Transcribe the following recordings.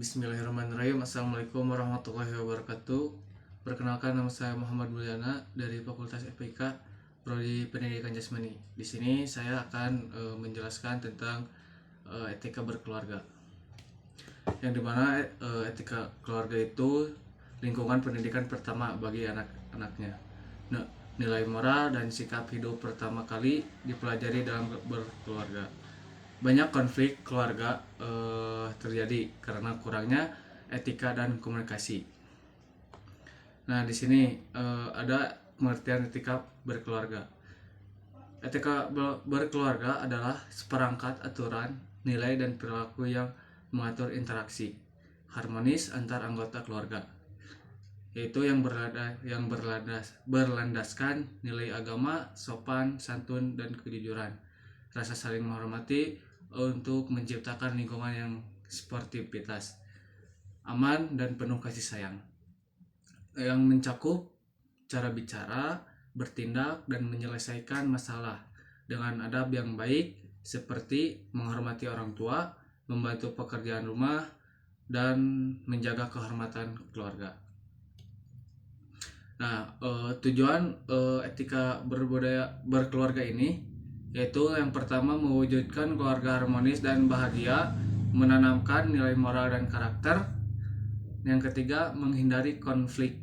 Bismillahirrahmanirrahim. Assalamualaikum warahmatullahi wabarakatuh. Perkenalkan, nama saya Muhammad Mulyana dari Fakultas FPK Prodi Pendidikan Jasmani. Di sini saya akan menjelaskan tentang etika berkeluarga. Yang dimana etika keluarga itu lingkungan pendidikan pertama bagi anak-anaknya. Nah, nilai moral dan sikap hidup pertama kali dipelajari dalam berkeluarga. Banyak konflik keluarga terjadi karena kurangnya etika dan komunikasi. Nah, di sini ada pengertian etika berkeluarga. Etika berkeluarga adalah seperangkat aturan, nilai dan perilaku yang mengatur interaksi harmonis antar anggota keluarga, yaitu yang berlandaskan nilai agama, sopan, santun, dan kejujuran, rasa saling menghormati untuk menciptakan lingkungan yang sportivitas, aman, dan penuh kasih sayang, yang mencakup cara bicara, bertindak, dan menyelesaikan masalah dengan adab yang baik seperti menghormati orang tua, membantu pekerjaan rumah, dan menjaga kehormatan keluarga. Nah, tujuan etika berkeluarga ini yaitu yang pertama mewujudkan keluarga harmonis dan bahagia, menanamkan nilai moral dan karakter. Yang ketiga, menghindari konflik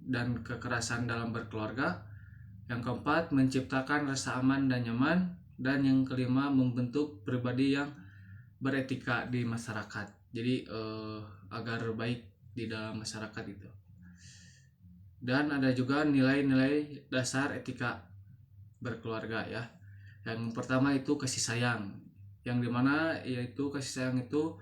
dan kekerasan dalam berkeluarga. Yang keempat, menciptakan rasa aman dan nyaman. Dan yang kelima, membentuk pribadi yang beretika di masyarakat. Jadi agar baik di dalam masyarakat itu. Dan ada juga nilai-nilai dasar etika berkeluarga ya. Yang pertama itu kasih sayang, yang dimana yaitu kasih sayang itu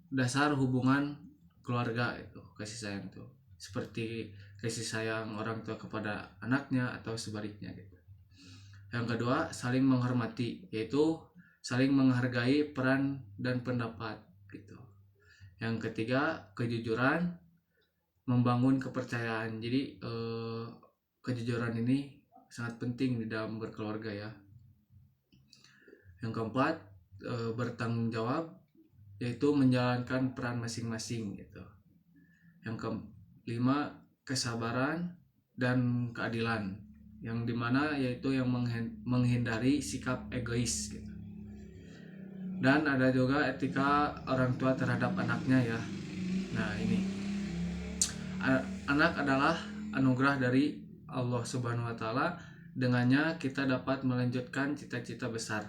dasar hubungan keluarga. Itu kasih sayang itu seperti kasih sayang orang tua kepada anaknya atau sebaliknya gitu. Yang kedua, saling menghormati, yaitu saling menghargai peran dan pendapat gitu. Yang ketiga, kejujuran, membangun kepercayaan. Jadi kejujuran ini sangat penting di dalam berkeluarga ya. Yang keempat, bertanggung jawab, yaitu menjalankan peran masing-masing gitu. Yang kelima, kesabaran dan keadilan, yang dimana yaitu yang menghindari sikap egois gitu. Dan ada juga etika orang tua terhadap anaknya ya. Nah, ini anak adalah anugerah dari Allah Subhanahu wa taala. Dengannya kita dapat melanjutkan cita-cita besar.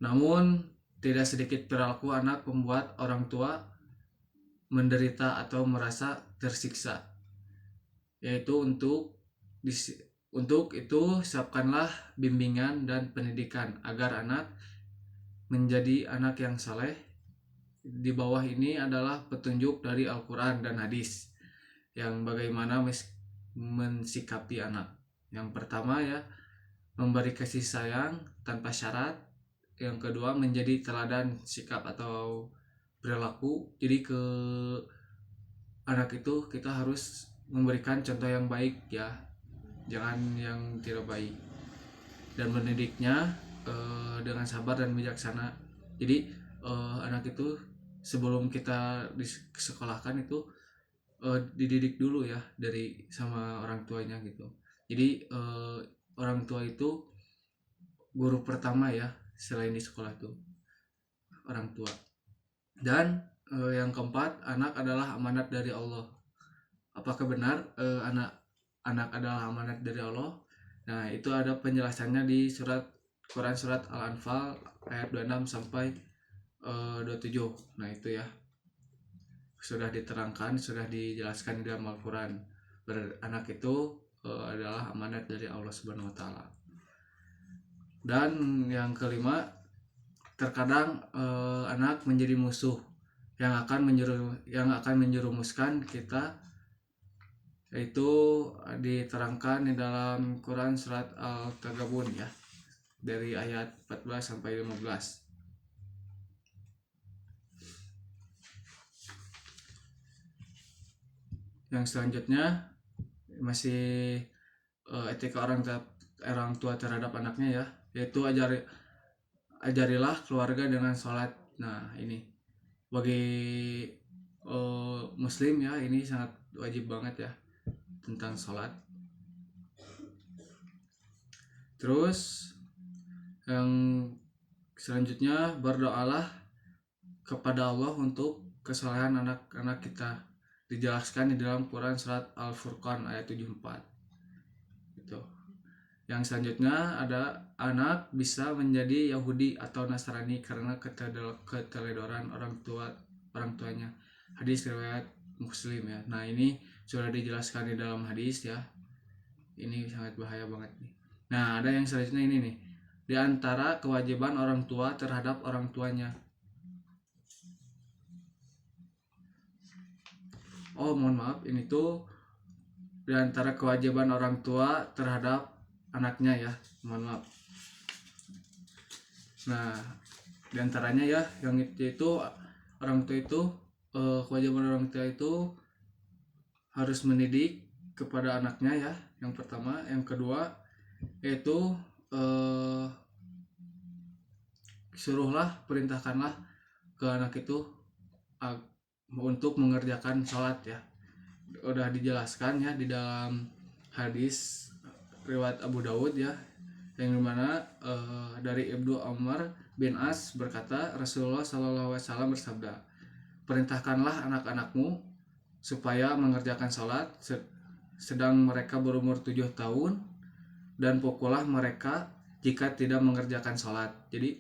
Namun tidak sedikit perilaku anak membuat orang tua menderita atau merasa tersiksa. Yaitu untuk itu siapkanlah bimbingan dan pendidikan agar anak menjadi anak yang saleh. Di bawah ini adalah petunjuk dari Al-Quran dan hadis yang bagaimana mensikapi anak. Yang pertama ya, memberi kasih sayang tanpa syarat. Yang kedua, menjadi teladan sikap atau perilaku. Jadi ke anak itu kita harus memberikan contoh yang baik ya, jangan yang tidak baik, dan mendidiknya dengan sabar dan bijaksana. Jadi anak itu sebelum kita disekolahkan itu dididik dulu ya dari sama orang tuanya gitu. Jadi orang tua itu guru pertama ya, selain di sekolah itu orang tua. Dan yang keempat, anak adalah amanat dari Allah. Apakah benar anak adalah amanat dari Allah? Nah, itu ada penjelasannya di Quran surat Al-Anfal ayat 26 sampai 27. Nah, itu ya sudah diterangkan, sudah dijelaskan di dalam Al-Quran. Anak itu adalah amanat dari Allah Subhanahu wa taala. Dan yang kelima, terkadang anak menjadi musuh yang akan menjerumuskan kita, yaitu diterangkan di dalam Quran surat Al-Tagabun ya, dari ayat 14 sampai 15. Yang selanjutnya masih etika orang tua terhadap anaknya ya, yaitu ajarilah keluarga dengan sholat. Nah, ini bagi muslim ya, ini sangat wajib banget ya tentang sholat. Terus yang selanjutnya, berdoalah kepada Allah untuk kesalehan anak-anak kita. Dijelaskan di dalam Quran surat Al-Furqan ayat 74. Itu. Yang selanjutnya ada anak bisa menjadi Yahudi atau Nasrani karena keteledoran orang tuanya. Hadis riwayat Muslim ya. Nah, ini sudah dijelaskan di dalam hadis ya. Ini sangat bahaya banget nih. Nah, ada yang selanjutnya ini nih. Di antara kewajiban orang tua terhadap orang tuanya. Oh, mohon maaf, ini tuh di antara kewajiban orang tua terhadap anaknya ya. Mohon maaf. Nah, di antaranya ya yang itu orang tua itu kewajiban orang tua itu harus mendidik kepada anaknya ya. Yang pertama, yang kedua yaitu suruhlah, perintahkanlah ke anak itu untuk mengerjakan sholat ya. Udah dijelaskan ya di dalam hadis riwayat Abu Dawud ya, yang dimana dari Ibnu Umar bin As berkata, Rasulullah SAW bersabda, perintahkanlah anak-anakmu supaya mengerjakan sholat sedang mereka berumur 7 tahun, dan pukullah mereka jika tidak mengerjakan sholat. Jadi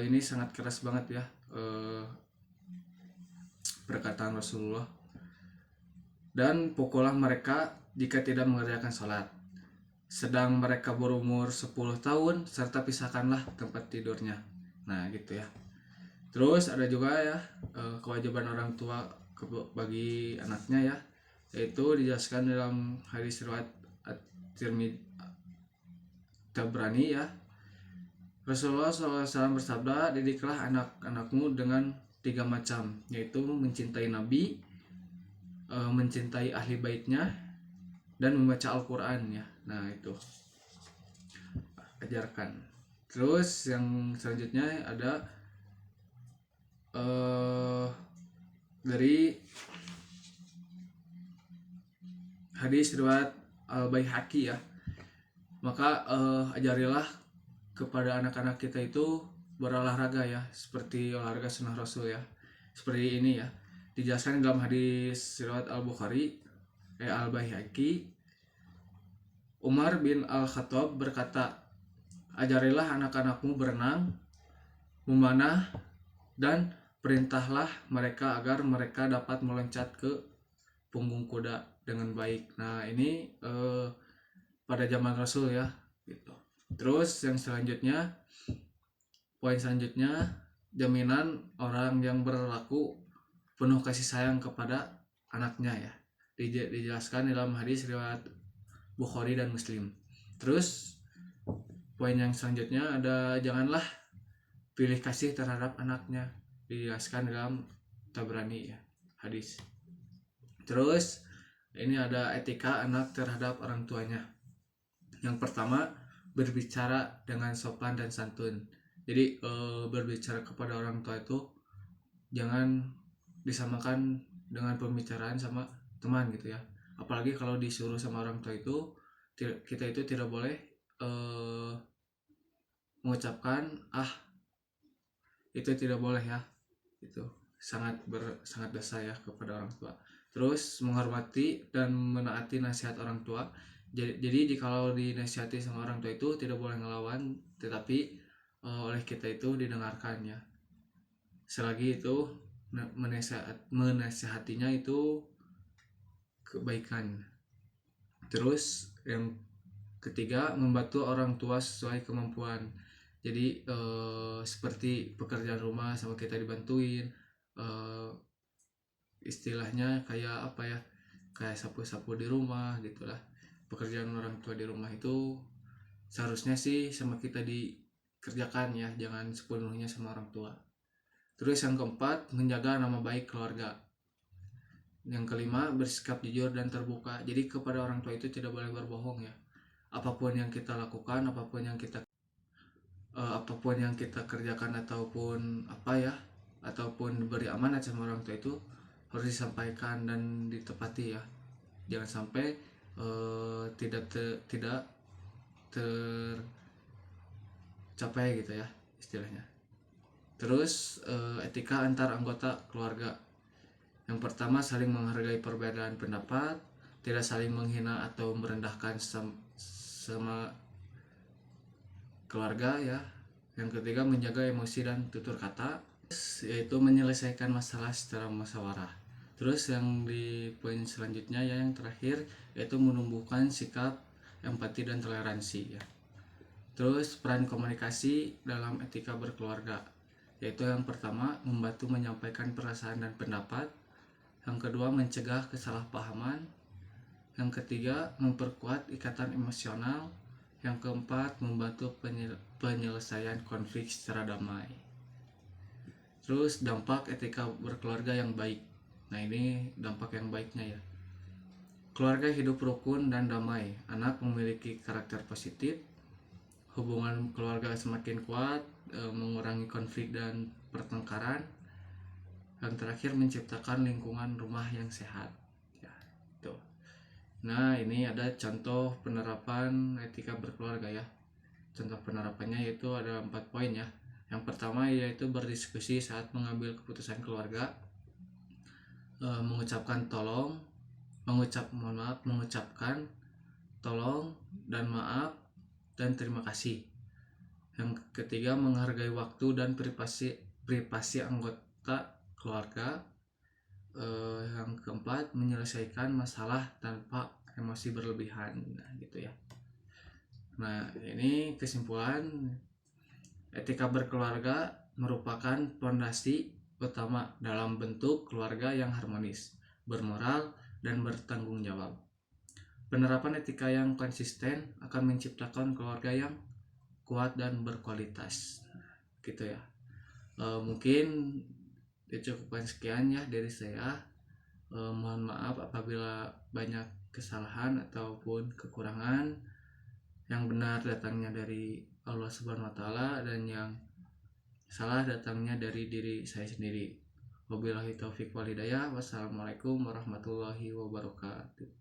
ini sangat keras banget ya perkataan Rasulullah. Dan pukullah mereka jika tidak mengerjakan sholat sedang mereka berumur 10 tahun, serta pisahkanlah tempat tidurnya. Nah gitu ya. Terus ada juga ya kewajiban orang tua bagi anaknya ya, yaitu dijelaskan dalam hadis riwayat At-Tirmidzi Tabrani ya. Rasulullah SAW bersabda, didiklah anak-anakmu dengan 3 macam, yaitu mencintai Nabi, mencintai ahli baitnya, dan membaca Al-Quran ya. Nah itu ajarkan. Terus yang selanjutnya ada dari hadis riwayat Al-Baihaqi ya. Maka ajarilah kepada anak-anak kita itu berolahraga ya, seperti olahraga sunnah Rasul ya. Seperti ini ya. Dijelaskan dalam hadis riwayat Al-Bukhari Al-Baihaqi, Umar bin Al-Khattab berkata, ajarilah anak-anakmu berenang, memanah, dan perintahlah mereka agar mereka dapat meloncat ke punggung kuda dengan baik. Nah ini pada zaman Rasul ya gitu. Terus yang selanjutnya, poin selanjutnya, jaminan orang yang berlaku penuh kasih sayang kepada anaknya ya. Dijelaskan dalam hadis riwayat Bukhari dan Muslim. Terus poin yang selanjutnya ada janganlah pilih kasih terhadap anaknya, dijelaskan dalam Tabrani ya hadis. Terus ini ada etika anak terhadap orang tuanya. Yang pertama, berbicara dengan sopan dan santun. Jadi berbicara kepada orang tua itu jangan disamakan dengan pembicaraan sama teman gitu ya. Apalagi kalau disuruh sama orang tua itu, kita itu tidak boleh mengucapkan itu tidak boleh ya. Itu sangat dosa ya kepada orang tua. Terus menghormati dan menaati nasihat orang tua. Jadi kalau dinasihati sama orang tua itu tidak boleh ngelawan, tetapi oleh kita itu didengarkan ya. Selagi itu menasihatinya itu kebaikan. Terus yang ketiga, membantu orang tua sesuai kemampuan. Jadi seperti pekerjaan rumah sama kita dibantuin, istilahnya kayak apa ya, kayak sapu-sapu di rumah gitulah. Pekerjaan orang tua di rumah itu seharusnya sih sama kita dikerjakan ya, jangan sepenuhnya sama orang tua. Terus yang keempat, menjaga nama baik keluarga. Yang kelima, bersikap jujur dan terbuka. Jadi kepada orang tua itu tidak boleh berbohong ya. Apapun yang kita lakukan, apapun yang kita kerjakan ataupun apa ya, ataupun diberi amanat sama orang tua itu harus disampaikan dan ditepati ya. Jangan sampai tidak tercapai gitu ya istilahnya. Terus etika antar anggota keluarga. Yang pertama, saling menghargai perbedaan pendapat, tidak saling menghina atau merendahkan sama keluarga ya. Yang ketiga, menjaga emosi dan tutur kata, yaitu menyelesaikan masalah secara musyawarah. Terus yang di poin selanjutnya ya, yang terakhir, yaitu menumbuhkan sikap empati dan toleransi ya. Terus peran komunikasi dalam etika berkeluarga, yaitu yang pertama membantu menyampaikan perasaan dan pendapat, yang kedua mencegah kesalahpahaman, yang ketiga memperkuat ikatan emosional, yang keempat membantu penyelesaian konflik secara damai. Terus dampak etika berkeluarga yang baik. Nah ini dampak yang baiknya ya. Keluarga hidup rukun dan damai, anak memiliki karakter positif, hubungan keluarga semakin kuat, mengurangi konflik dan pertengkaran, dan terakhir menciptakan lingkungan rumah yang sehat ya, tuh. Nah ini ada contoh penerapan etika berkeluarga ya. Contoh penerapannya yaitu ada 4 poin ya. Yang pertama yaitu berdiskusi saat mengambil keputusan keluarga, mengucapkan tolong dan maaf dan terima kasih. Yang ketiga menghargai waktu dan privasi anggota keluarga. Yang keempat menyelesaikan masalah tanpa emosi berlebihan. Nah gitu ya. Nah ini kesimpulan, etika berkeluarga merupakan fondasi utama dalam bentuk keluarga yang harmonis, bermoral, dan bertanggung jawab. Penerapan etika yang konsisten akan menciptakan keluarga yang kuat dan berkualitas. Gitu ya. Mungkin cukupkan sekian ya dari saya. Mohon maaf apabila banyak kesalahan ataupun kekurangan. Yang benar datangnya dari Allah Subhanahu wa taala dan yang salah datangnya dari diri saya sendiri. Wabillahi taufik wal hidayah. Wassalamualaikum warahmatullahi wabarakatuh.